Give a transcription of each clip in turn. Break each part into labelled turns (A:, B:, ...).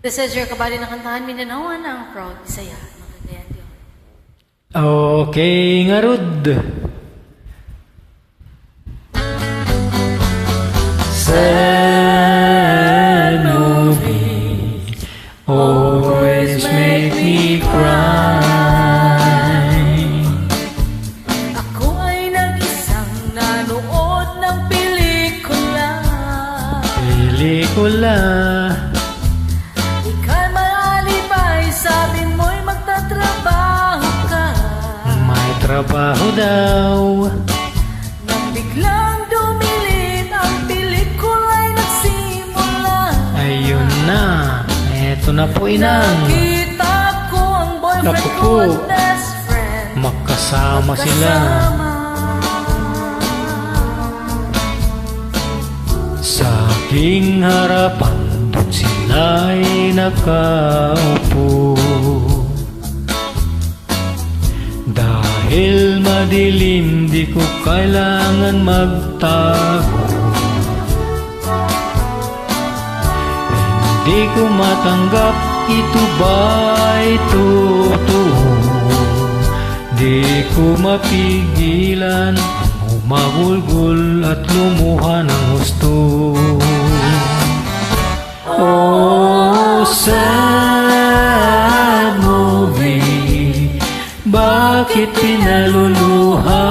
A: This is your kabali na kantahan, Minanawa ng Proud Bisaya. Magkagayan yun.
B: Okay nga rod. Sad movie always make me cry.
A: Ako ay nag-isang nanood ng pelikula.
B: Pelikula.
A: Ika'y maalibay, sabi mo'y magtatrabaho ka.
B: May trabaho daw.
A: Nang biglang dumilit, ang pelikula'y nagsimula.
B: Ayun na, eto na po inang.
A: Nakita ko ang boyfriend
B: Naku
A: ko
B: po.
A: at best friend.
B: Magkasama sila. Sa aking harapan doon sila'y nakaupo. Dahil madilim di ko kailangan magtago. Hindi ko matanggap ito ba'y totoo. Di ko mapigilan umagulgol at lumuha ng husto. Oh, sad movie, bakit pinaluluha?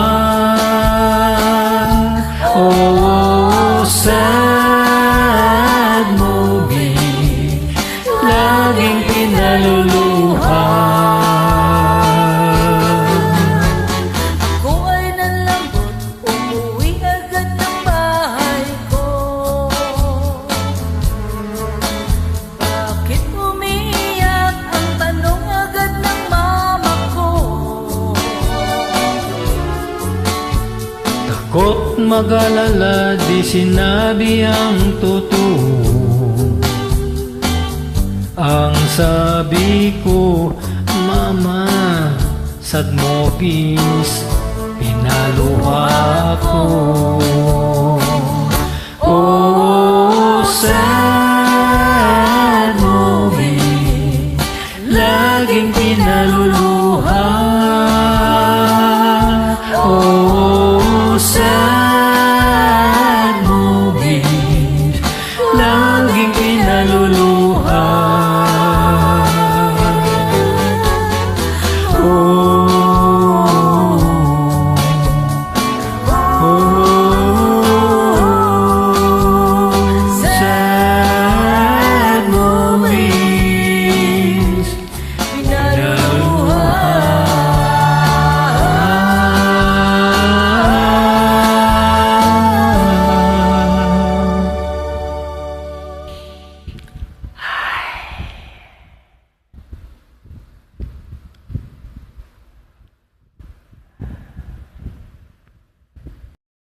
B: Oh, sad movie, laging pinaluluha.
A: Ako ay nalambot, umuwi agad ng bahay ko. Bakit umiiyak? Ang tanong agad ng mama ko.
B: Takot mag-alala, di sinabi ang totoo. Ang sabi ko, Mama, sad movies, pinaluha ko. Oh, sad movie, laging pinaluluha. Oh, sad